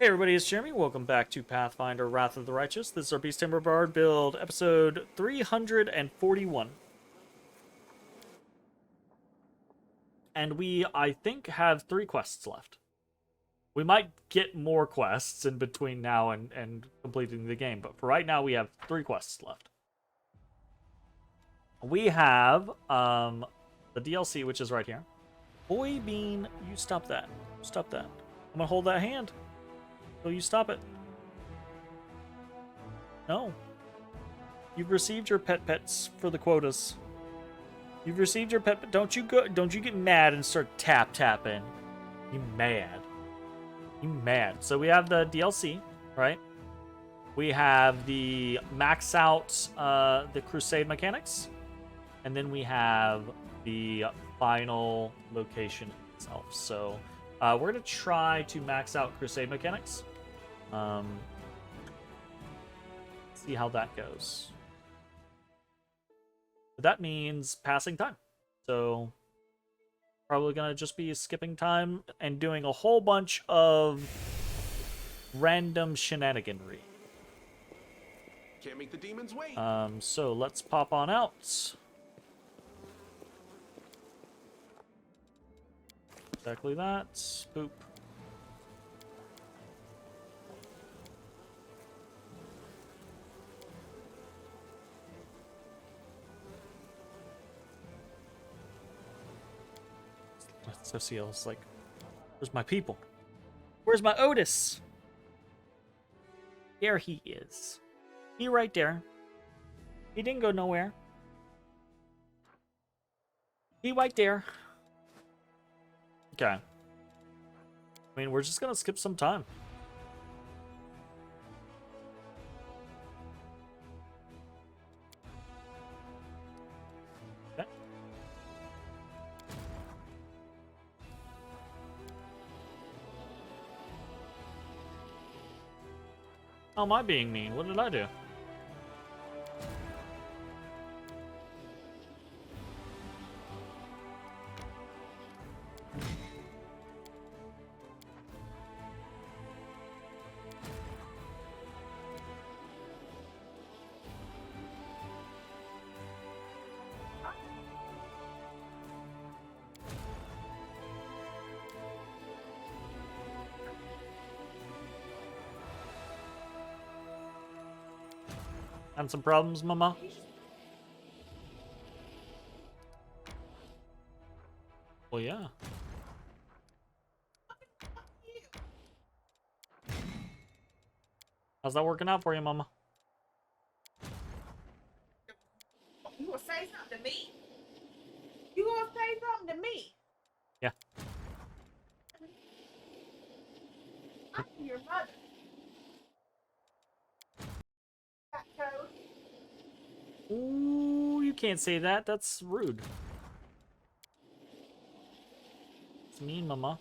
Hey everybody, it's Jeremy. Welcome back to Pathfinder Wrath of the Righteous. This is our Beast Tamer Bard build, episode 341. And we, I think, have 3 quests left. We might get more quests in between now and completing the game, but for right now we have 3 quests left. We have the DLC, which is right here. Boy Bean, you stop that. Stop that. I'm gonna hold that hand. Will you stop it? No. You've received your pets for the quotas. You've received your pet. Don't you get mad and start tapping. You mad. You mad. So we have the DLC, right? We have the max out the crusade mechanics. And then we have the final location itself. So we're going to try to max out crusade mechanics. See how that goes. But that means passing time. So probably going to just be skipping time and doing a whole bunch of random shenaniganry. Can't make the demons wait. So let's pop on out. Exactly that. Boop. Social's like, where's my people? Where's my Otis? There he is. He right there. He didn't go nowhere. He right there. Okay. I mean, we're just gonna skip some time. Okay. How am I being mean? What did I do? Having some problems, mama? Well, yeah. How's that working out for you, mama? You gonna say something to me? You gonna say something to me? Yeah. I'm your mother. Code. Ooh, you can't say that. That's rude. It's mean, mama.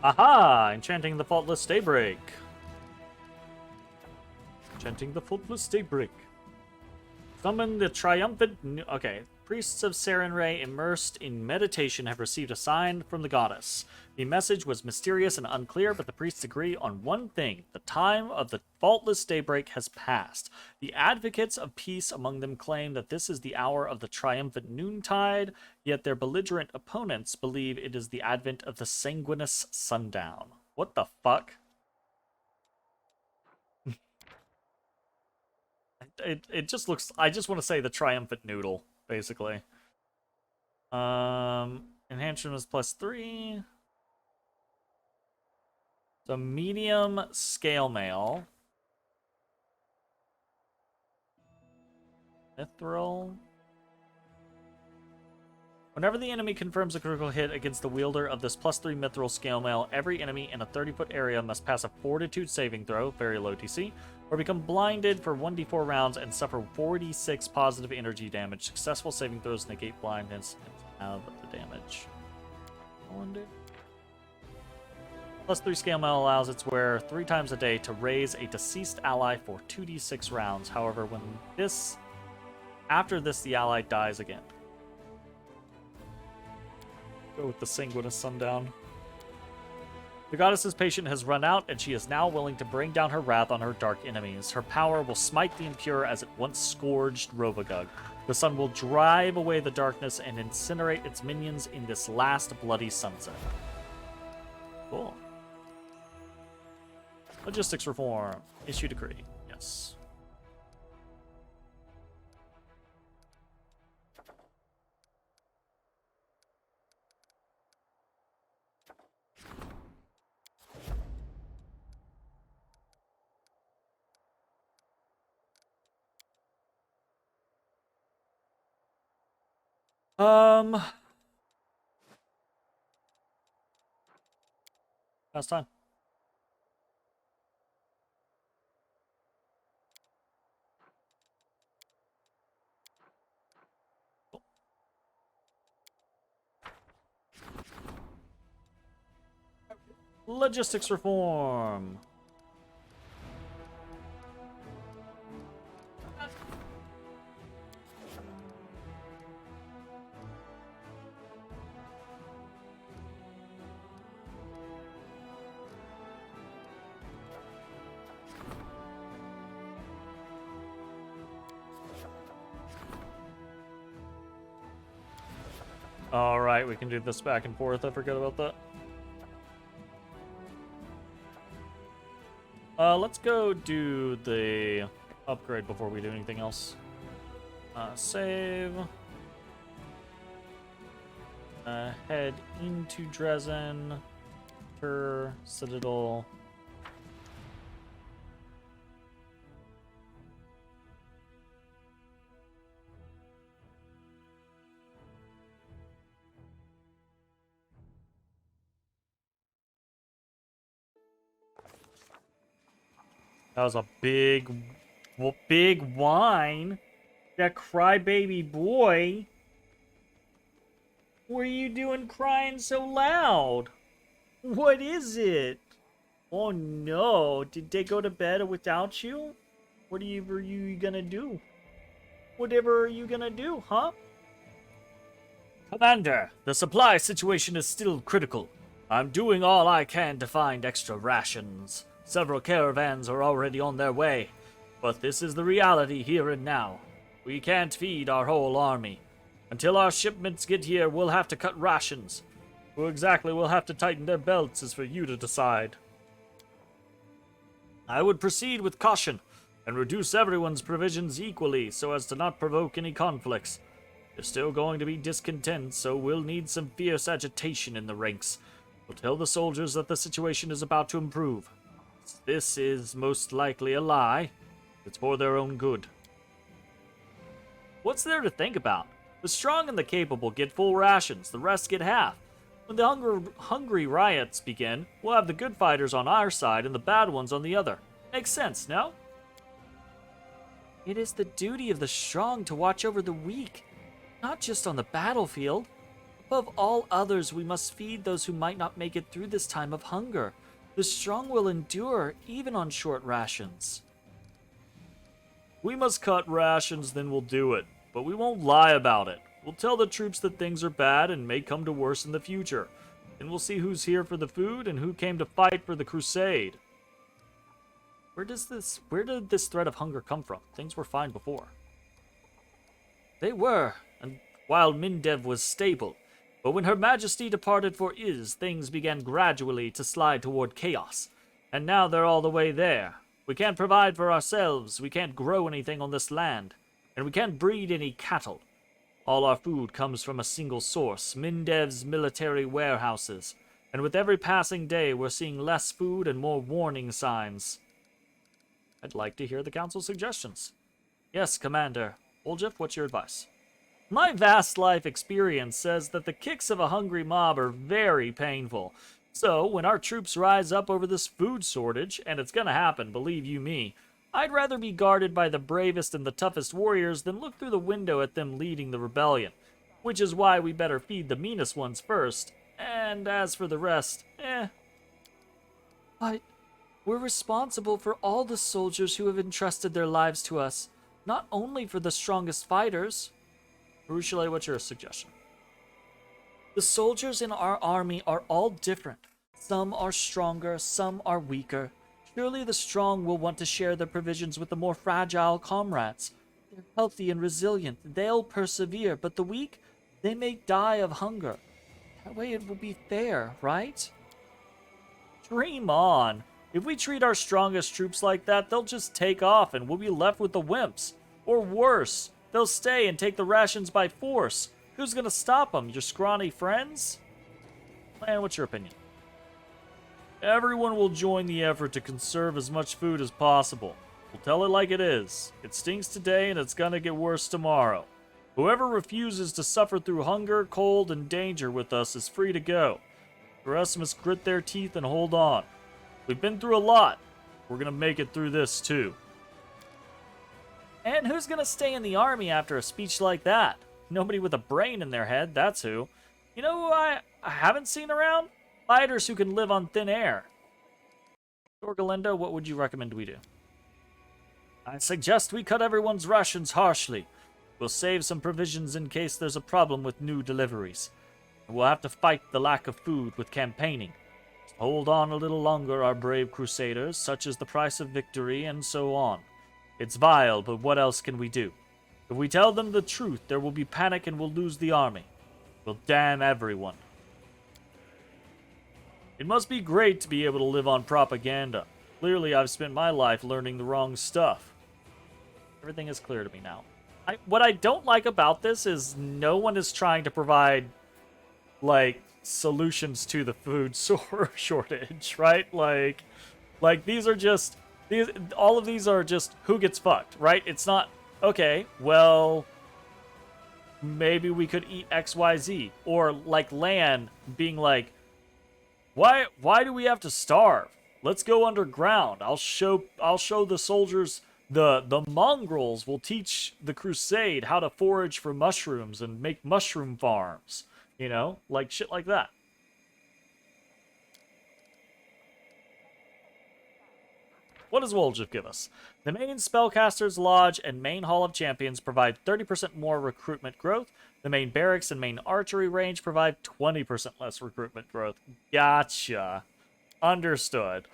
Aha! Enchanting the Faultless Daybreak. Enchanting the Faultless Daybreak. Summon the triumphant... Okay. Priests of Sarenrae immersed in meditation have received a sign from the goddess. The message was mysterious and unclear, but the priests agree on one thing. The time of the faultless daybreak has passed. The advocates of peace among them claim that this is the hour of the triumphant noontide, yet their belligerent opponents believe it is the advent of the sanguinous sundown. What the fuck? It just looks... I just want to say the triumphant noodle, basically. Enhancement is +3. So medium scale mail. Mithril. Whenever the enemy confirms a critical hit against the wielder of this +3 mithril scale mail, every enemy in a 30-foot area must pass a fortitude saving throw, very low TC, or become blinded for 1d4 rounds and suffer 46 positive energy damage. Successful saving throws negate blindness and have the damage. I wonder. +3 scale mail allows its wearer 3 times a day to raise a deceased ally for 2d6 rounds. However, after this, the ally dies again. Go with the Sanguinous Sundown. The goddess's patience has run out, and she is now willing to bring down her wrath on her dark enemies. Her power will smite the impure as it once scourged Rovagug. The sun will drive away the darkness and incinerate its minions in this last bloody sunset. Cool. Logistics reform. Issue decree. Yes. Last time. Logistics reform. All right, we can do this back and forth. I forgot about that. Let's go do the upgrade before we do anything else. Save. Head into Dresden. Citadel. That was a big whine. That crybaby boy. What are you doing crying so loud? What is it? Oh no, did they go to bed without you? Whatever are you gonna do? Whatever are you gonna do, huh? Commander, the supply situation is still critical. I'm doing all I can to find extra rations. Several caravans are already on their way, but this is the reality here and now. We can't feed our whole army. Until our shipments get here, we'll have to cut rations. Who exactly will have to tighten their belts is for you to decide. I would proceed with caution and reduce everyone's provisions equally so as to not provoke any conflicts. There's still going to be discontent, so we'll need some fierce agitation in the ranks. We'll tell the soldiers that the situation is about to improve. This is most likely a lie. It's for their own good. What's there to think about? The strong and the capable get full rations, the rest get half. When the hungry riots begin, we'll have the good fighters on our side and the bad ones on the other. Makes sense, no? It is the duty of the strong to watch over the weak, not just on the battlefield. Above all others, we must feed those who might not make it through this time of hunger. The strong will endure, even on short rations. We must cut rations, then we'll do it. But we won't lie about it. We'll tell the troops that things are bad and may come to worse in the future. Then we'll see who's here for the food and who came to fight for the crusade. Where did this threat of hunger come from? Things were fine before. They were, and while Mindev was stable. But when Her Majesty departed for Iz, things began gradually to slide toward chaos. And now they're all the way there. We can't provide for ourselves, we can't grow anything on this land, and we can't breed any cattle. All our food comes from a single source, Mindev's military warehouses. And with every passing day, we're seeing less food and more warning signs. I'd like to hear the council's suggestions. Yes, Commander. Oljif, what's your advice? My vast life experience says that the kicks of a hungry mob are very painful. So, when our troops rise up over this food shortage, and it's gonna happen, believe you me, I'd rather be guarded by the bravest and the toughest warriors than look through the window at them leading the rebellion. Which is why we better feed the meanest ones first, and as for the rest, But we're responsible for all the soldiers who have entrusted their lives to us, not only for the strongest fighters. Rushale, what's your suggestion? The soldiers in our army are all different. Some are stronger, some are weaker. Surely the strong will want to share their provisions with the more fragile comrades. They're healthy and resilient. They'll persevere, but the weak, they may die of hunger. That way it will be fair, right? Dream on. If we treat our strongest troops like that, they'll just take off and we'll be left with the wimps. Or worse, they'll stay and take the rations by force. Who's gonna stop them? Your scrawny friends? Man, what's your opinion? Everyone will join the effort to conserve as much food as possible. We'll tell it like it is. It stinks today and it's gonna get worse tomorrow. Whoever refuses to suffer through hunger, cold, and danger with us is free to go. The rest must grit their teeth and hold on. We've been through a lot. We're gonna make it through this too. And who's gonna stay in the army after a speech like that? Nobody with a brain in their head, that's who. You know who I haven't seen around? Fighters who can live on thin air. Dorgalinda, what would you recommend we do? I suggest we cut everyone's rations harshly. We'll save some provisions in case there's a problem with new deliveries. We'll have to fight the lack of food with campaigning. Hold on a little longer, our brave crusaders, such is the price of victory, and so on. It's vile, but what else can we do? If we tell them the truth, there will be panic and we'll lose the army. We'll damn everyone. It must be great to be able to live on propaganda. Clearly, I've spent my life learning the wrong stuff. Everything is clear to me now. What I don't like about this is no one is trying to provide, like, solutions to the food shortage, right? Like these are just, all of these are just who gets fucked, right? It's not, okay, well, maybe we could eat XYZ. Or, like, Lan being like, why do we have to starve? Let's go underground. I'll show the soldiers, the mongrels will teach the crusade how to forage for mushrooms and make mushroom farms. You know, like shit like that. What does Woljif give us? The main Spellcasters Lodge and main Hall of Champions provide 30% more recruitment growth. The main barracks and main archery range provide 20% less recruitment growth. Gotcha. Understood.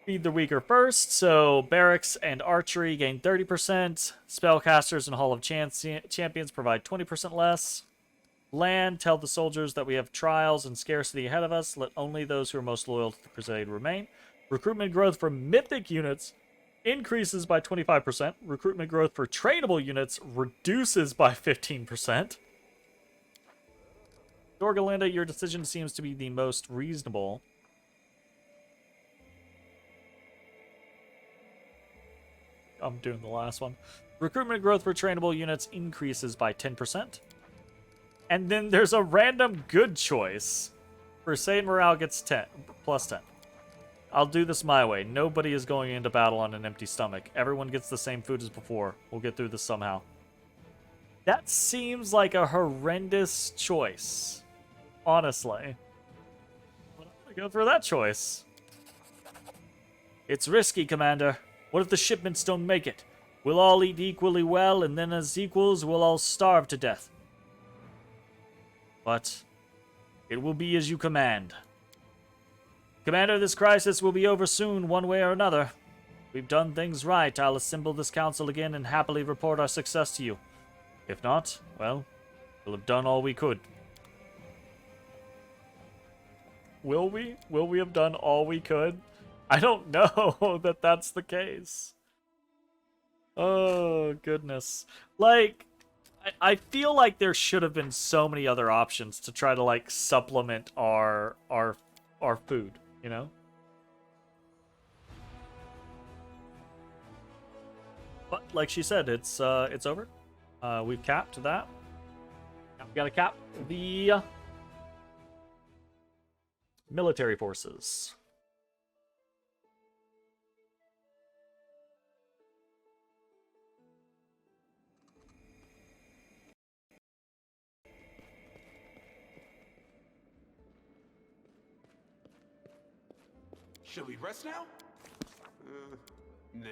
Feed the weaker first, so barracks and archery gain 30%. Spellcasters and Hall of Champions provide 20% less. Land, tell the soldiers that we have trials and scarcity ahead of us. Let only those who are most loyal to the Crusade remain. Recruitment growth for mythic units increases by 25%. Recruitment growth for trainable units reduces by 15%. Dorgalinda, your decision seems to be the most reasonable. I'm doing the last one. Recruitment growth for trainable units increases by 10%. And then there's a random good choice. Crusade morale gets 10, plus 10. I'll do this my way. Nobody is going into battle on an empty stomach. Everyone gets the same food as before. We'll get through this somehow. That seems like a horrendous choice. Honestly. But I'm gonna go for that choice. It's risky, Commander. What if the shipments don't make it? We'll all eat equally well, and then as equals, we'll all starve to death. But it will be as you command. Commander, this crisis will be over soon, one way or another. We've done things right. I'll assemble this council again and happily report our success to you. If not, well, we'll have done all we could. Will we? Will we have done all we could? I don't know that that's the case. Oh, goodness. Like, I feel like there should have been so many other options to try to like supplement our food, you know? But like she said, it's over. We've capped that. Now we gotta cap the military forces. Should we rest now? Nah.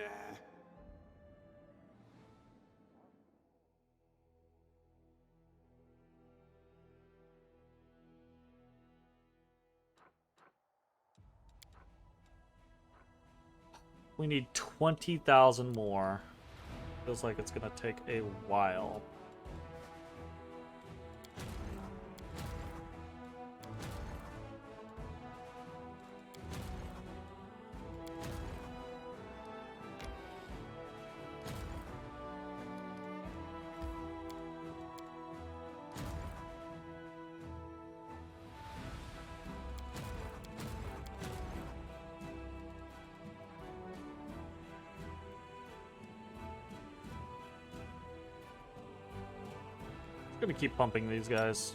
We need 20,000 more. Feels like it's gonna take a while. Gonna keep pumping these guys.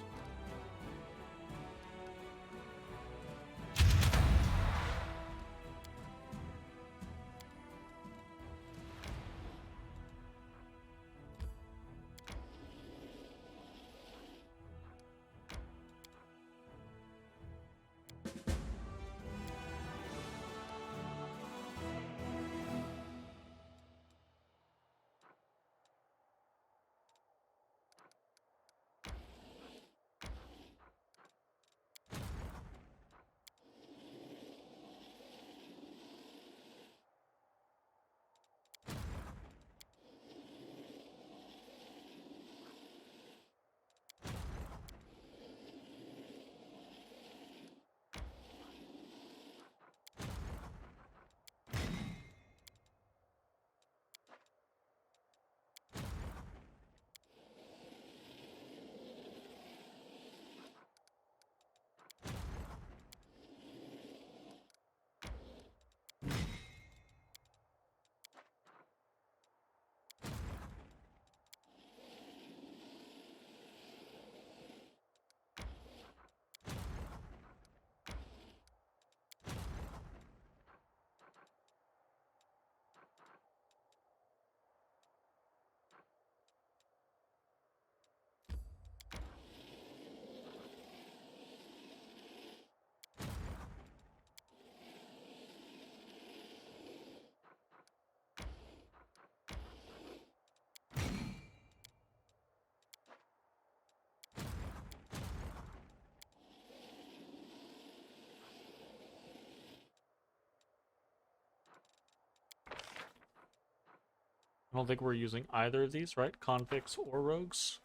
I don't think we're using either of these, right? Convicts or rogues.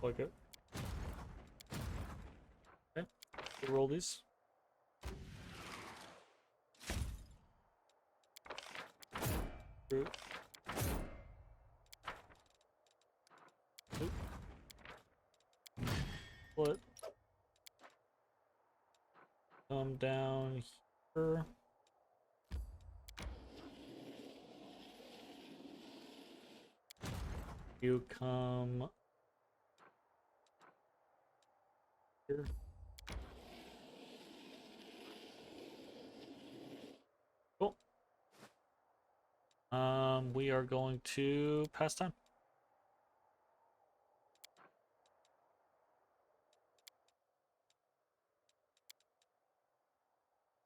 Like it. Okay, we'll roll these. Through. Oop. Split. Come down here. You come here. Cool. We are going to pass time.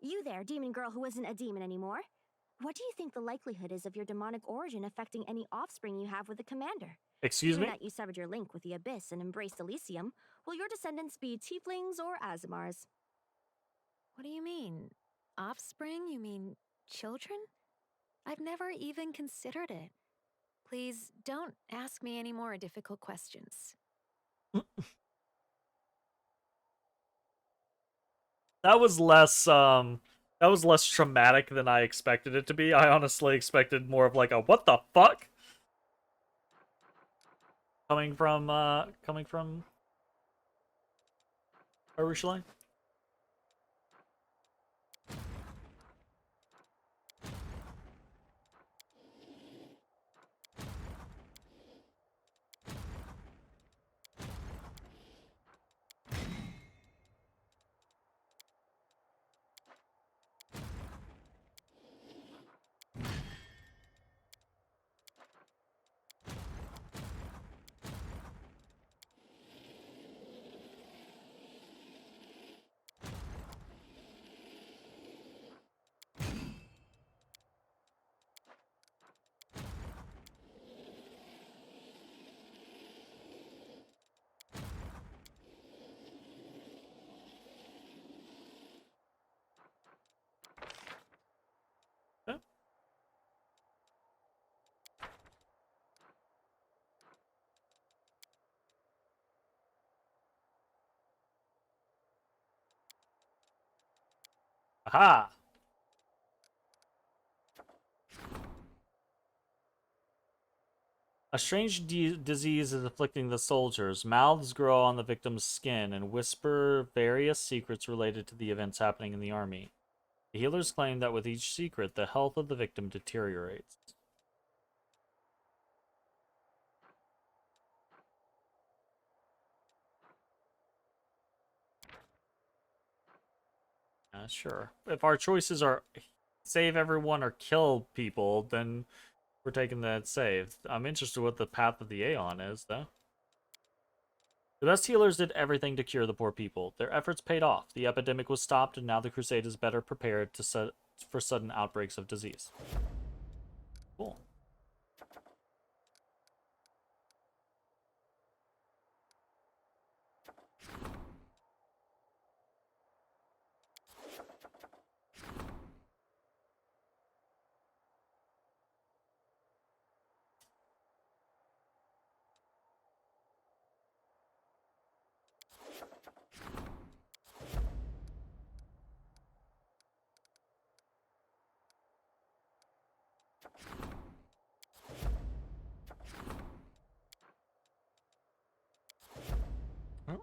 You there, demon girl who isn't a demon anymore. What do you think the likelihood is of your demonic origin affecting any offspring you have with the commander? Excuse Given me? that you severed your link with the Abyss and embraced Elysium, will your descendants be tieflings or Azimars? What do you mean? Offspring? You mean children? I've never even considered it. Please don't ask me any more difficult questions. That was less traumatic than I expected it to be. I honestly expected more of like a what the fuck coming from Urushalay. Aha! A strange disease is afflicting the soldiers. Mouths grow on the victim's skin and whisper various secrets related to the events happening in the army. The healers claim that with each secret, the health of the victim deteriorates. Sure. If our choices are save everyone or kill people, then we're taking that save. I'm interested what the path of the Aeon is, though. The best healers did everything to cure the poor people. Their efforts paid off. The epidemic was stopped, and now the Crusade is better prepared for sudden outbreaks of disease. Cool. Oh.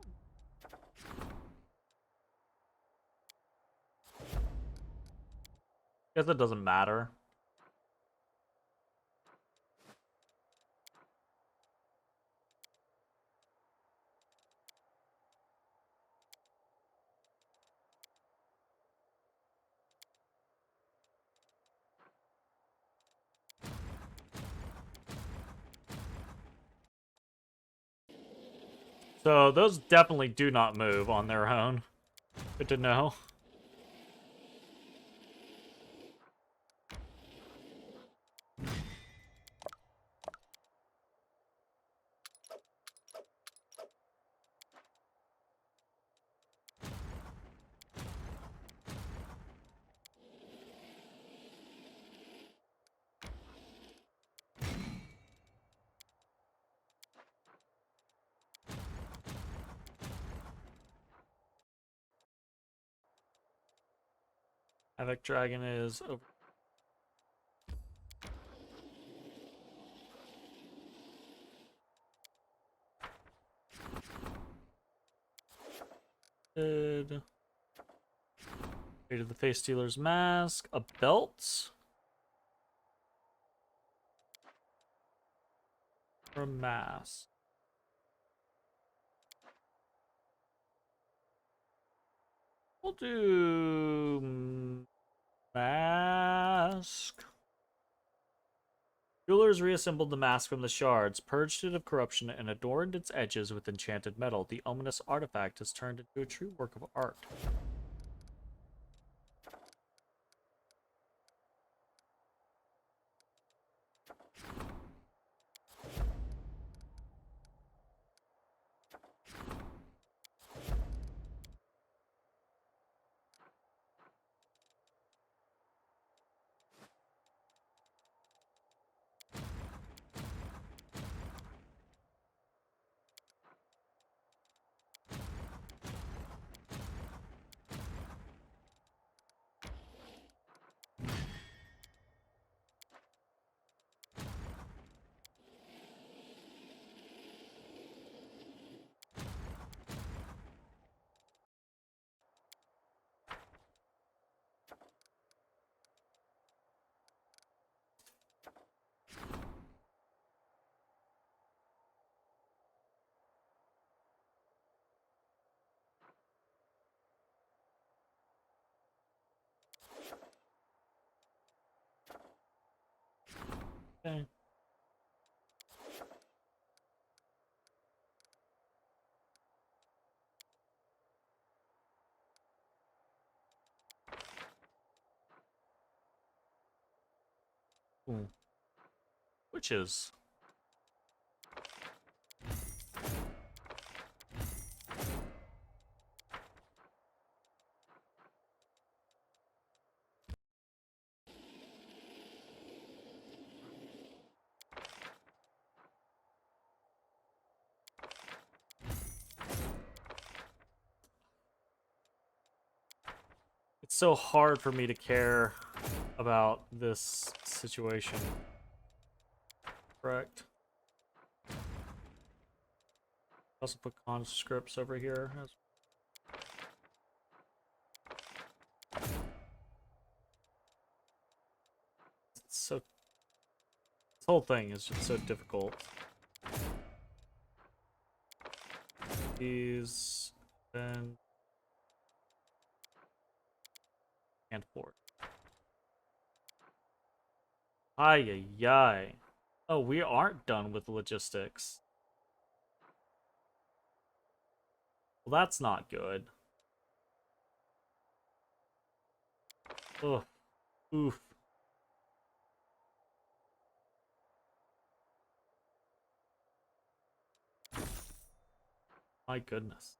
Guess it doesn't matter. So those definitely do not move on their own. Good to know. Havoc Dragon is over. Created the Face Stealer's mask, a belt, or a mask. We'll do mask. Jewelers reassembled the mask from the shards, purged it of corruption, and adorned its edges with enchanted metal. The ominous artifact has turned into a true work of art. Okay. Ooh. Witches. It's so hard for me to care about this situation. Correct. Also put conscripts over here. It's so... This whole thing is just so difficult. These... Then... And four. Ay, ay, ay. Oh, we aren't done with logistics. Well, that's not good. Ugh. Oof. My goodness.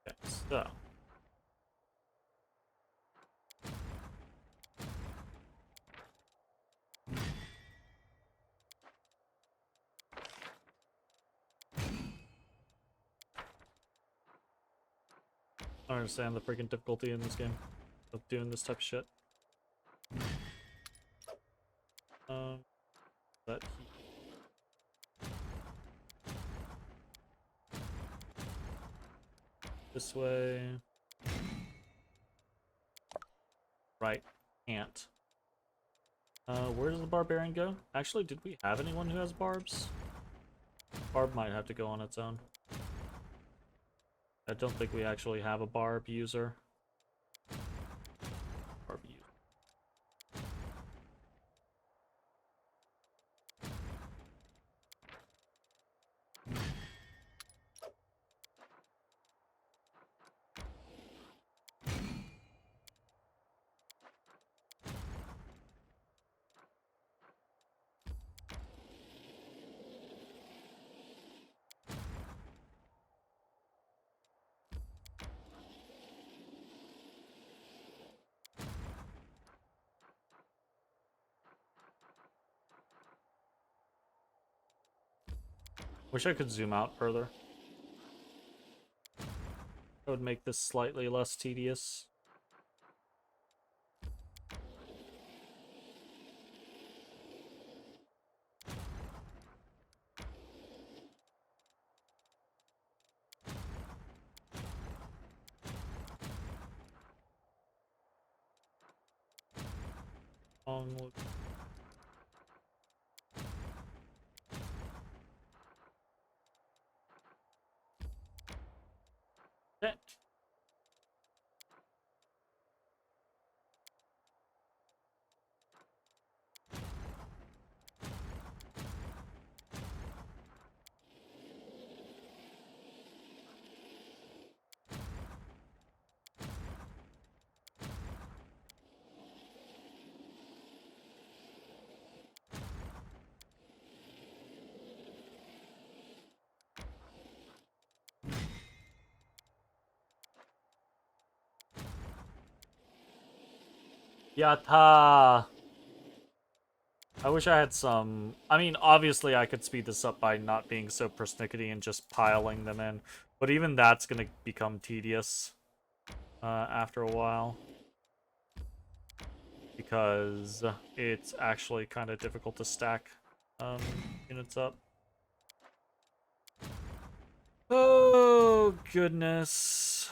Okay, so. I don't understand the freaking difficulty in this game of doing this type of shit. That this way. Right. Can't. Where does the barbarian go? Actually, did we have anyone who has barbs? Barb might have to go on its own. I don't think we actually have a barb user. Barb user. Wish I could zoom out further. That would make this slightly less tedious. Look. Okay. Yatta! I wish I had some... I mean, obviously I could speed this up by not being so persnickety and just piling them in. But even that's gonna become tedious after a while. Because it's actually kind of difficult to stack units up. Oh, goodness.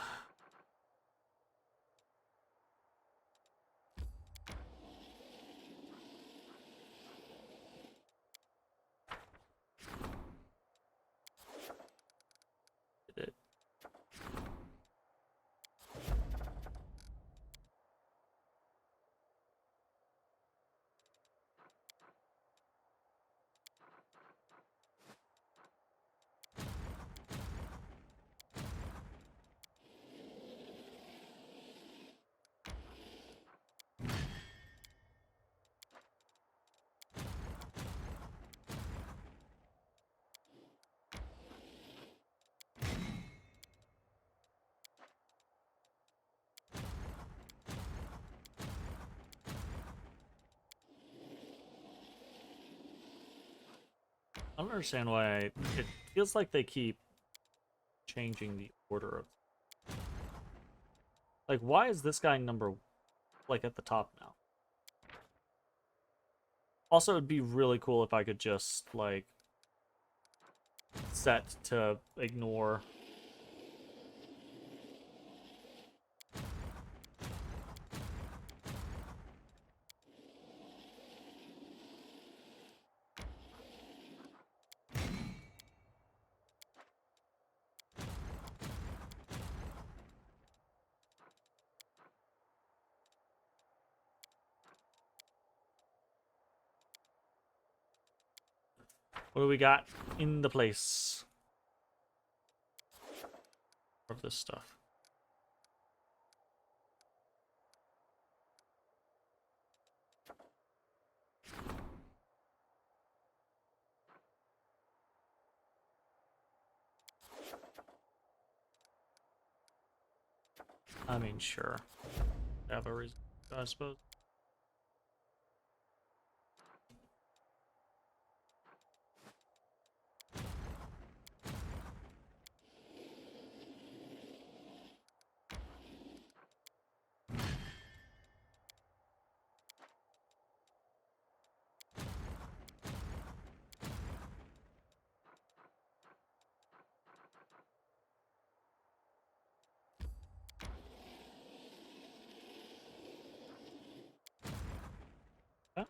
I don't understand why it feels like they keep changing the order of. Like, why is this guy number, like, at the top now? Also, it'd be really cool if I could just, like, set to ignore. What do we got in the place of this stuff? I mean, sure. Have a reason, I suppose. Yeah.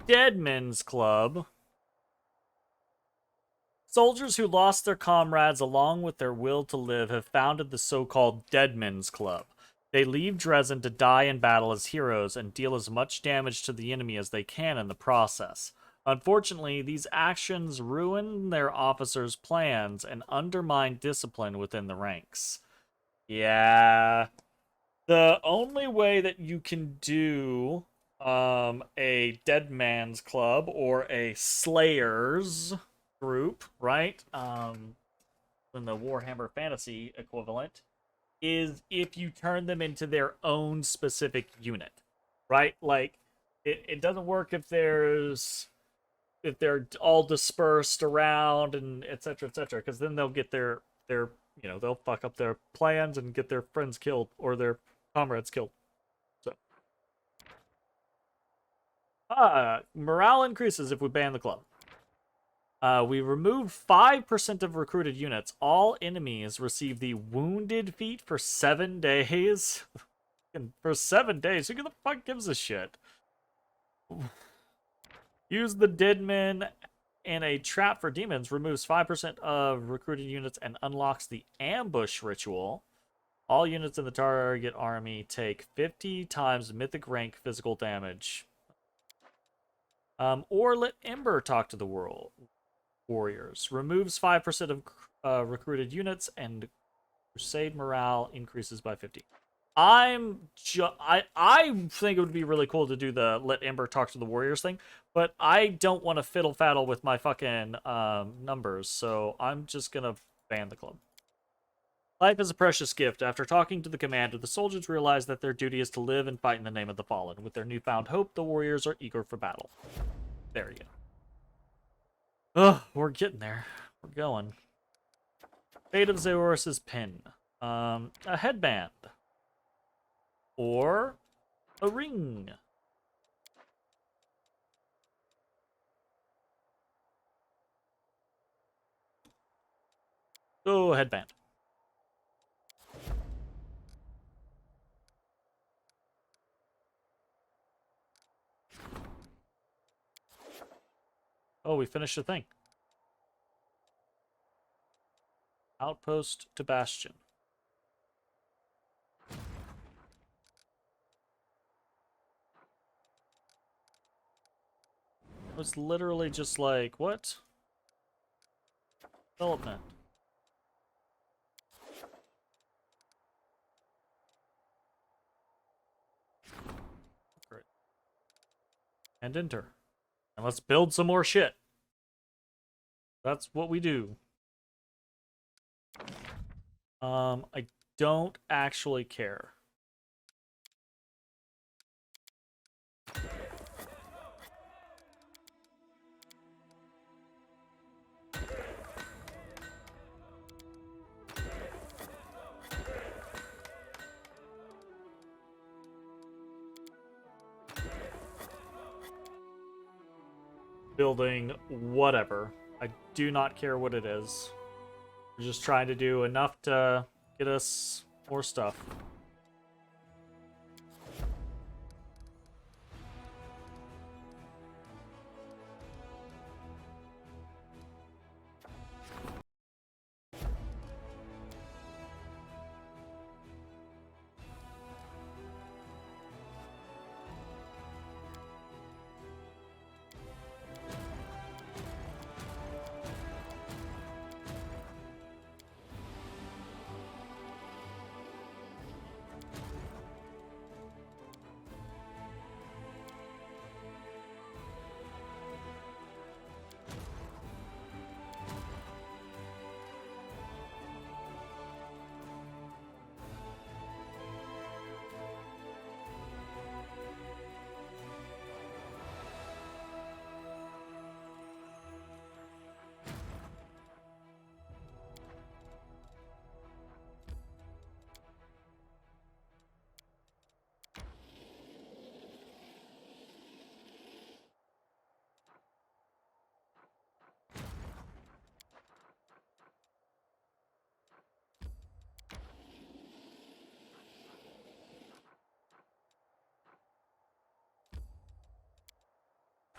Dead Men's Club. Soldiers who lost their comrades along with their will to live have founded the so-called Dead Men's Club. They leave Dresden to die in battle as heroes and deal as much damage to the enemy as they can in the process. Unfortunately, these actions ruin their officers' plans and undermine discipline within the ranks. Yeah. The only way that you can do a Dead Man's Club or a Slayers group, right? In the Warhammer Fantasy equivalent, is if you turn them into their own specific unit, right? Like, it doesn't work if they're all dispersed around and etc etc, because then they'll get their they'll fuck up their plans and get their friends killed or their comrades killed. So morale increases if we ban the club. We remove 5% of recruited units. All enemies receive the wounded feat for 7 days. For 7 days, who the fuck gives a shit? Use the dead men in a trap for demons. Removes 5% of recruited units and unlocks the ambush ritual. All units in the target army take 50 times mythic rank physical damage. Or let Ember talk to the world. Warriors. Removes 5% of recruited units and crusade morale increases by 50. I think it would be really cool to do the let Ember talk to the warriors thing, but I don't want to fiddle faddle with my fucking numbers, so I'm just gonna ban the club. Life is a precious gift. After talking to the commander, the soldiers realize that their duty is to live and fight in the name of the fallen. With their newfound hope, the warriors are eager for battle. There you go. Ugh, we're getting there. We're going. Fate of Zeorus's pin. A headband. Or a ring. Oh, headband. Oh, we finished the thing. Outpost to Bastion. It was literally just like, what? Development. Great. And enter. And let's build some more shit. That's what we do. I don't actually care. Building whatever. I do not care what it is. We're just trying to do enough to get us more stuff.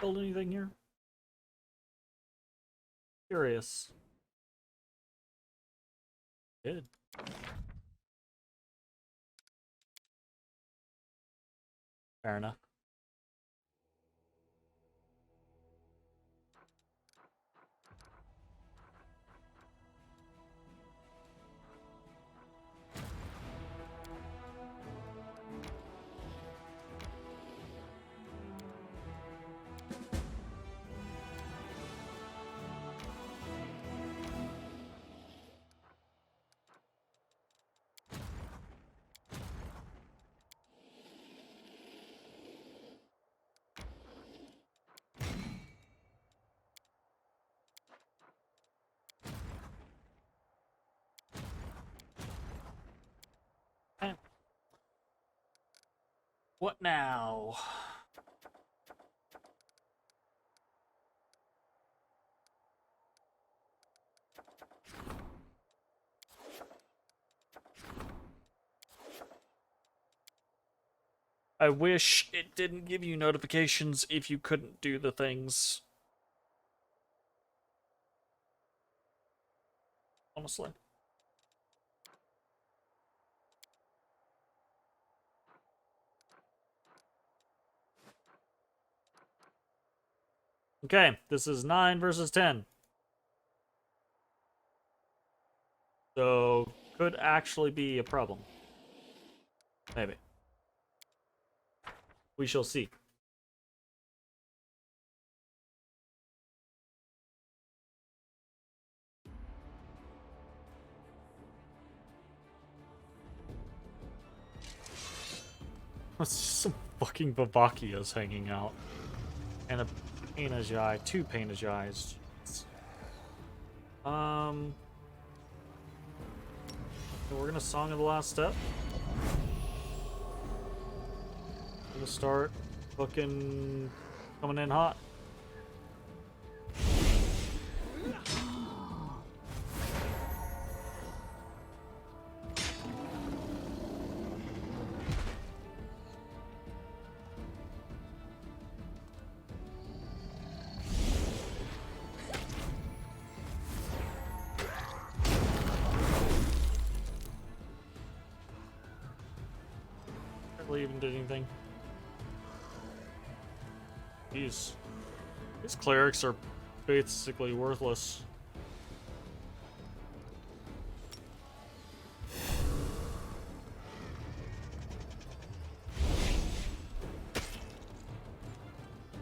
Build anything here? Curious. Did. Fair enough. What now? I wish it didn't give you notifications if you couldn't do the things. Honestly. Okay, this is 9 versus 10. So, could actually be a problem. Maybe. We shall see. It's just some fucking Bavakias hanging out. And a Painajai, 2 Painajais. We're gonna Song of the Last Step. Gonna start fucking coming in hot. Even did anything. These clerics are basically worthless.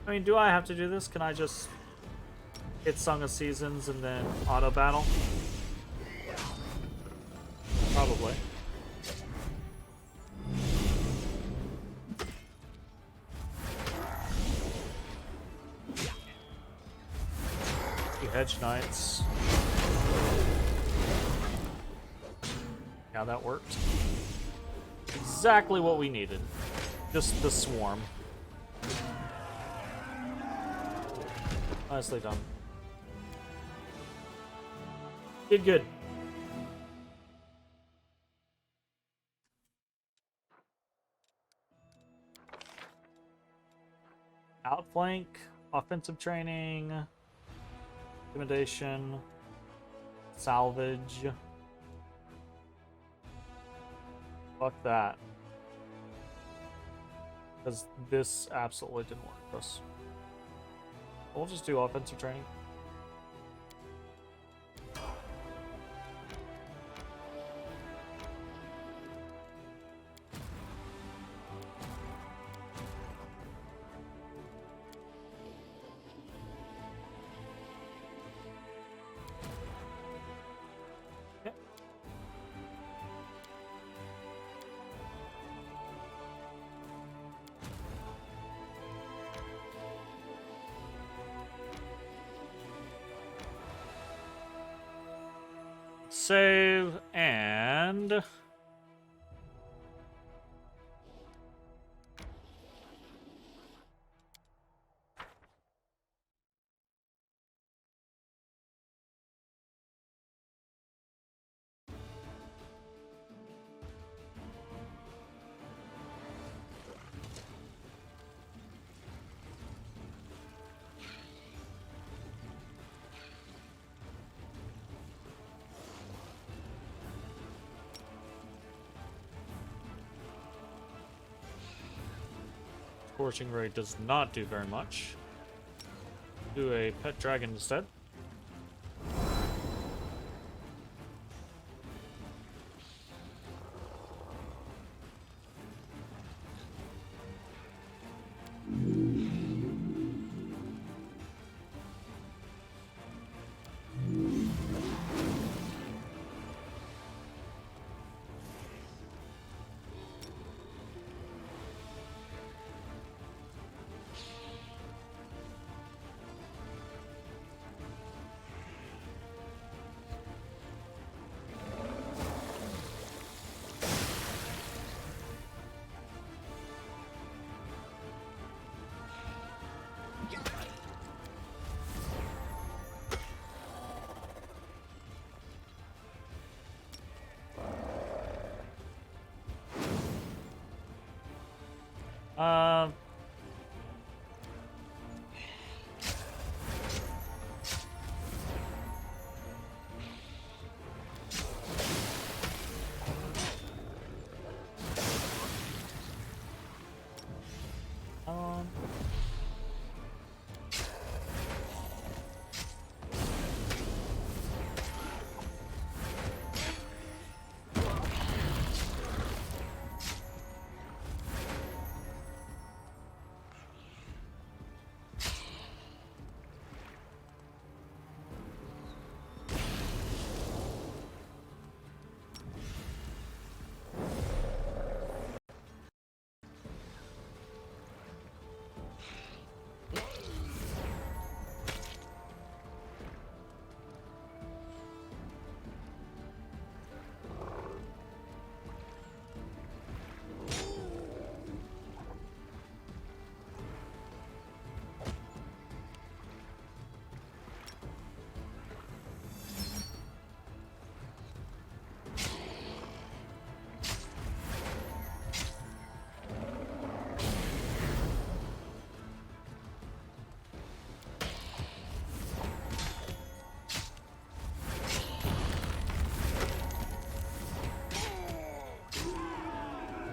I mean, do I have to do this? Can I just hit Song of Seasons and then auto battle? Probably. Hedge Knights. Yeah, that worked. Exactly what we needed. Just the swarm. Nicely done. Did good. Outflank, offensive training, intimidation, salvage. Fuck that. Because this absolutely didn't work for us. We'll just do offensive training. Yep. Save and Scorching Ray does not do very much. Do a pet dragon instead. Um, um,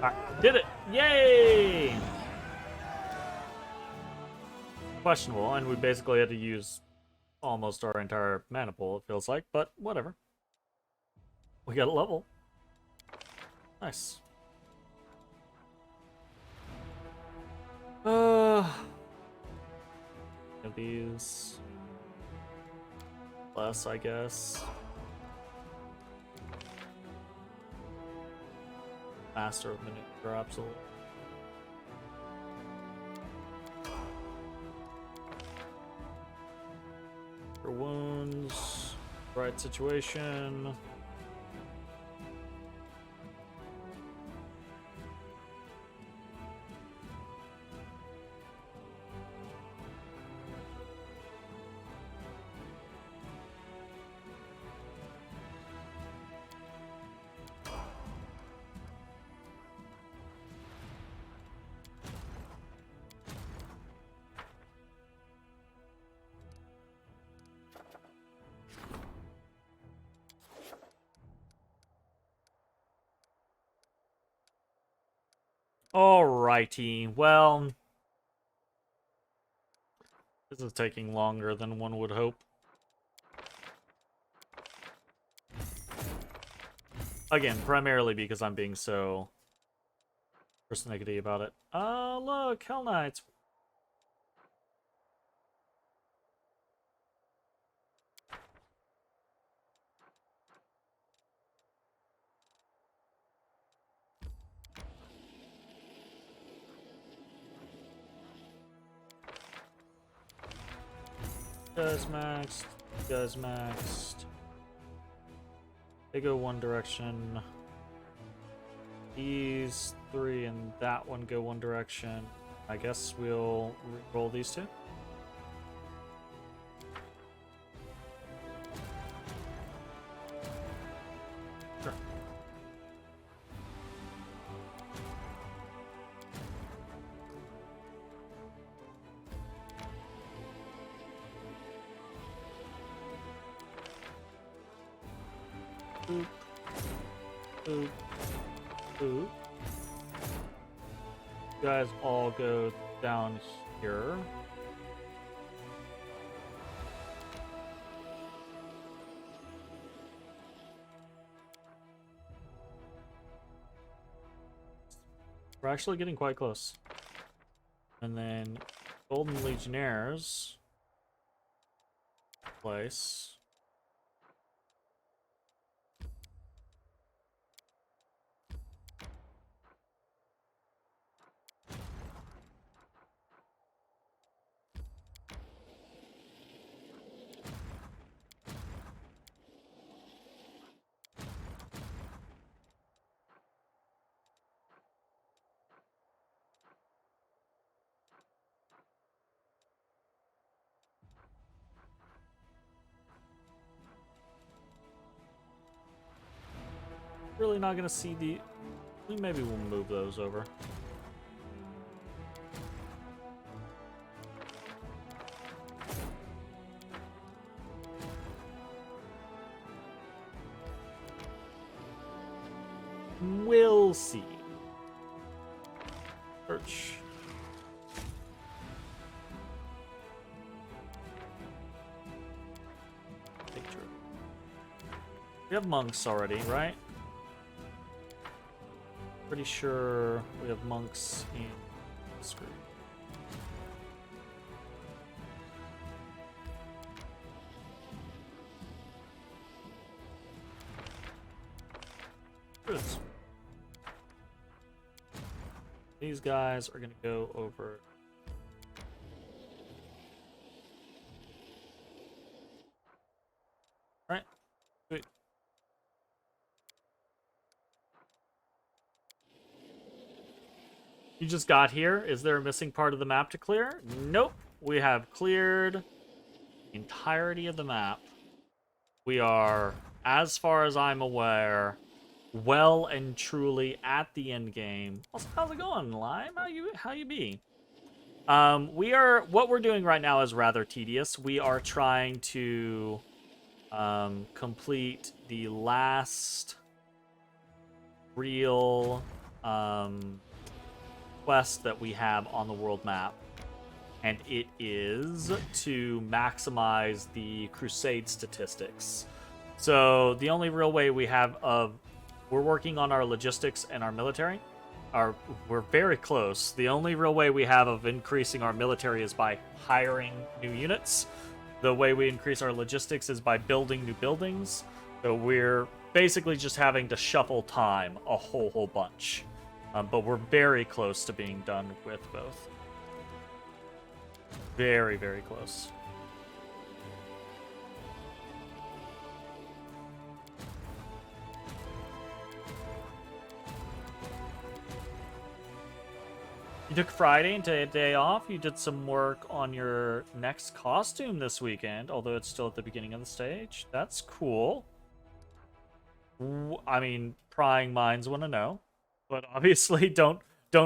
Alright, did it! Yay! Questionable, and we basically had to use almost our entire mana pool, it feels like, but whatever. We got a level. Nice. These less, I guess. Master of Maneuver, absolutely. For wound. right situation. Alrighty, well, this is taking longer than one would hope. Again, primarily because I'm being so persnickety about it. Look, Hell Knights. Guys maxed. Guys maxed. They go one direction. These three and that one go one direction. I guess we'll roll these two. Sure. Boop. Boop. Boop. You guys all go down here. We're actually getting quite close. And then Golden Legionnaires place. Really not gonna see the... Maybe we'll move those over. We'll see. Search. Picture. We have monks already, right? Pretty sure we have monks in this group. Good. These guys are gonna go over. All right. Sweet. You just got here. Is there a missing part of the map to clear? Nope. We have cleared the entirety of the map. We are, as far as I'm aware, well and truly at the end game. How's it going, Lime? How you be? What we're doing right now is rather tedious. We are trying to complete the last real quest that we have on the world map, and it is to maximize the crusade statistics. So the only real way we have we're working on our logistics and our military. We're very close. The only real way we have of increasing our military is by hiring new units. The way we increase our logistics is by building new buildings. So we're basically just having to shuffle time a whole bunch. But we're very close to being done with both. Very, very close. You took Friday and a day off. You did some work on your next costume this weekend, although it's still at the beginning of the stage. That's cool. I mean, prying minds want to know, but obviously don't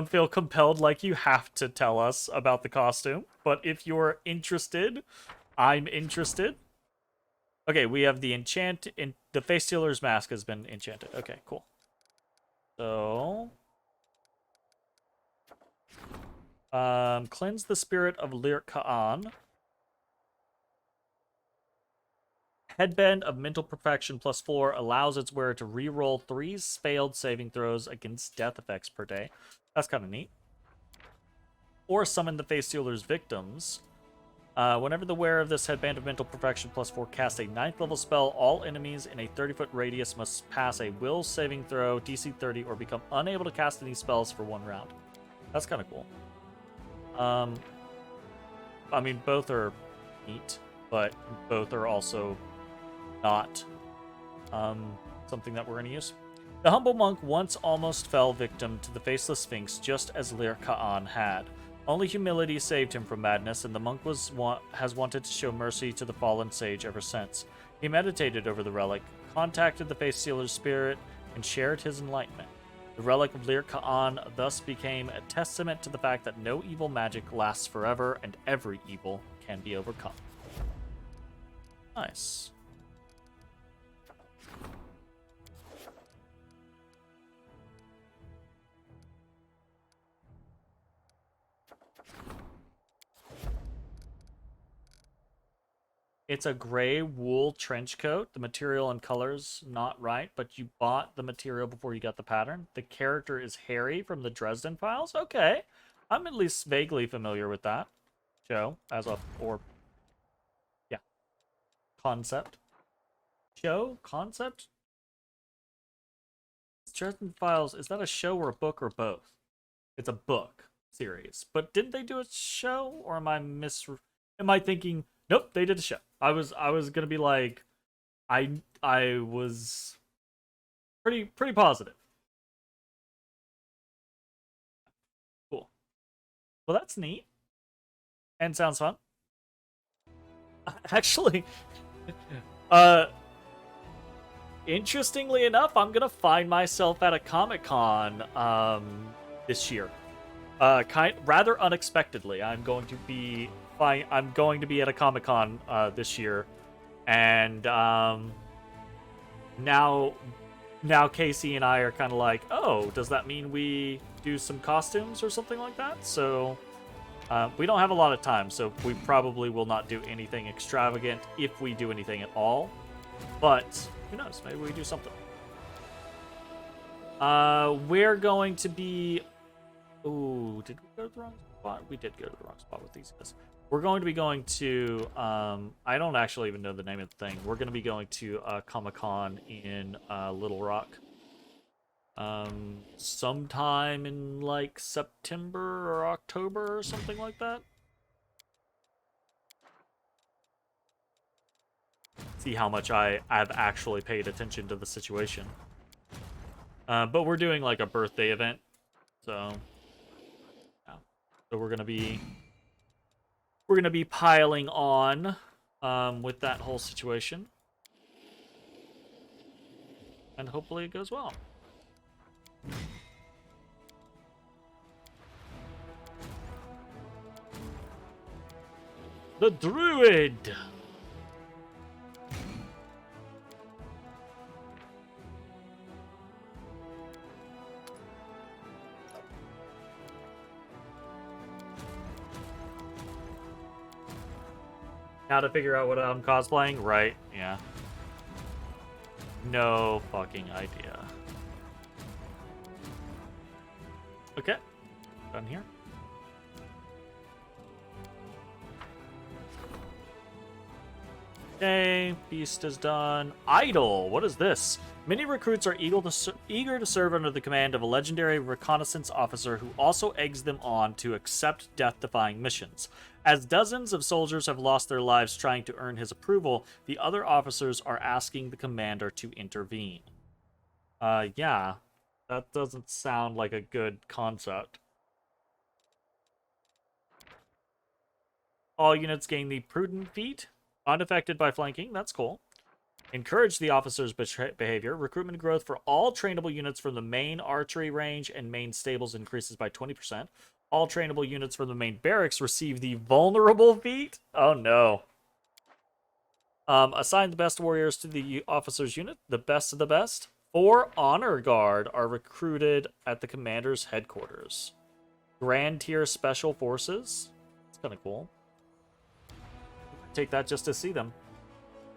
feel compelled like you have to tell us about the costume. But if you're interested, I'm interested. Okay, we have the the face stealer's mask has been enchanted. Okay, cool. So cleanse the spirit of Lir Ka'an. Headband of Mental Perfection +4 allows its wearer to reroll 3 failed saving throws against death effects per day. That's kind of neat. Or summon the face stealer's victims. Whenever the wearer of this Headband of Mental Perfection +4 casts a 9th level spell, all enemies in a 30-foot radius must pass a will saving throw, DC 30, or become unable to cast any spells for 1 round. That's kind of cool. I mean, both are neat, but both are also not something that we're going to use. The humble monk once almost fell victim to the faceless sphinx, just as Lir Ka'an had. Only humility saved him from madness, and the monk has wanted to show mercy to the fallen sage ever since. He meditated over the relic, contacted the face stealer's spirit, and shared his enlightenment. The relic of Lir Ka'an thus became a testament to the fact that no evil magic lasts forever, and every evil can be overcome. Nice. It's a gray wool trench coat. The material and color's not right, but you bought the material before you got the pattern. The character is Harry from the Dresden Files. Okay. I'm at least vaguely familiar with that show concept. Show? Concept? Dresden Files, is that a show or a book or both? It's a book series. But didn't they do a show? Or am I thinking, nope, they did a show. I was gonna be like, I was pretty positive. Cool. Well, that's neat. And sounds fun. Actually, interestingly enough, I'm gonna find myself at a Comic-Con this year. Rather unexpectedly. I'm going to be at a Comic-Con this year, and now Casey and I are kind of like, oh, does that mean we do some costumes or something like that? So we don't have a lot of time, so we probably will not do anything extravagant if we do anything at all. But who knows? Maybe we do something. We're going to be. Ooh, did we go to the wrong spot? We did go to the wrong spot with these guys. We're going to be going to, I don't actually even know the name of the thing. We're going to be going to Comic-Con in Little Rock. Sometime in like September or October or something like that. See how much I've actually paid attention to the situation. But we're doing like a birthday event. So, yeah. So we're going to be piling on with that whole situation. And hopefully it goes well. The Druid! Now to figure out what I'm cosplaying? Right, yeah. No fucking idea. Okay, done here. Okay, Beast is done. Idol, what is this? Many recruits are eager to serve under the command of a legendary reconnaissance officer who also eggs them on to accept death-defying missions. As dozens of soldiers have lost their lives trying to earn his approval, the other officers are asking the commander to intervene. Yeah, that doesn't sound like a good concept. All units gain the Prudent feat, unaffected by flanking. That's cool. Encourage the officer's behavior. Recruitment growth for all trainable units from the main archery range and main stables increases by 20%. All trainable units from the main barracks receive the vulnerable feat. Oh no. Assign the best warriors to the officer's unit, the best of the best. 4 honor guard are recruited at the commander's headquarters. Grand tier special forces. It's kind of cool. Take that just to see them.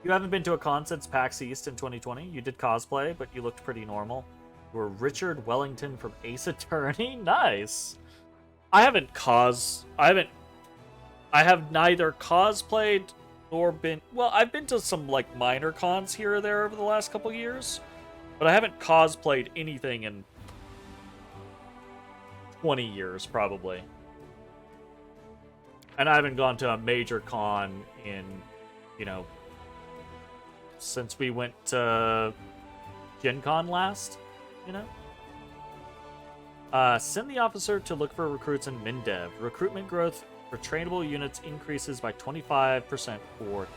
You haven't been to a con since PAX East in 2020. You did cosplay, but you looked pretty normal. You were Richard Wellington from Ace Attorney. Nice. I have neither cosplayed nor been... Well, I've been to some, like, minor cons here or there over the last couple years. But I haven't cosplayed anything in 20 years, probably. And I haven't gone to a major con in, you know, since we went to Gen Con last, you know? Send the officer to look for recruits in MinDev. Recruitment growth for trainable units increases by 25% for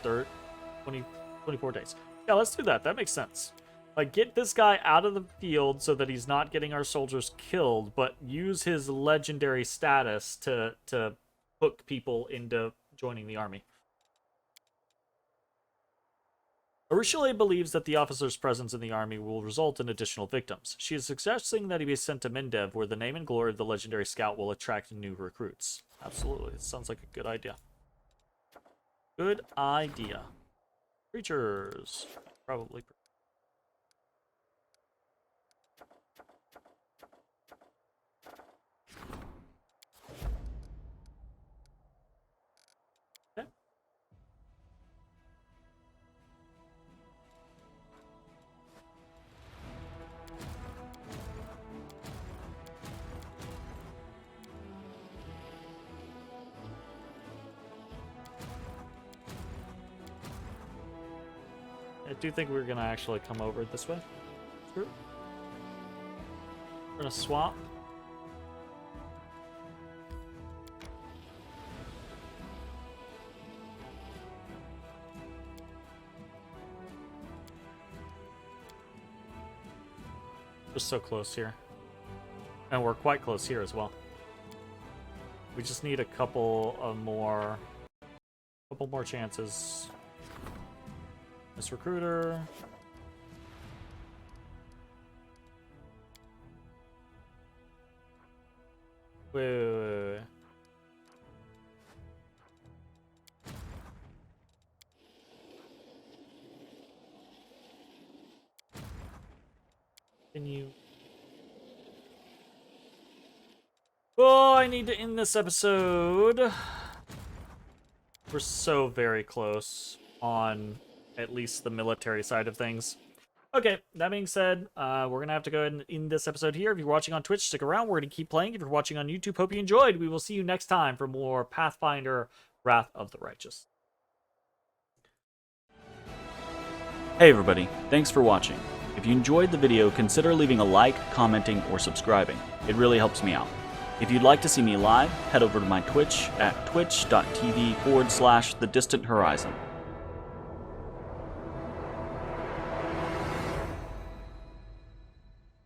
24 days. Yeah, let's do that. That makes sense. Like, get this guy out of the field so that he's not getting our soldiers killed, but use his legendary status to hook people into joining the army. Urshule believes that the officer's presence in the army will result in additional victims. She is suggesting that he be sent to Mindev, where the name and glory of the legendary scout will attract new recruits. Absolutely. It sounds like a good idea. Good idea. Creatures. Probably. Okay. I do think we're gonna actually come over this way. Sure. We're gonna swap. We're so close here. And we're quite close here as well. We just need a couple more chances. This recruiter. Wait. Can you... Oh, I need to end this episode. We're so very close on at least the military side of things. Okay, that being said, we're going to have to go ahead and end this episode here. If you're watching on Twitch, stick around. We're going to keep playing. If you're watching on YouTube, hope you enjoyed. We will see you next time for more Pathfinder Wrath of the Righteous. Hey everybody, thanks for watching. If you enjoyed the video, consider leaving a like, commenting, or subscribing. It really helps me out. If you'd like to see me live, head over to my Twitch at twitch.tv/thedistanthorizon.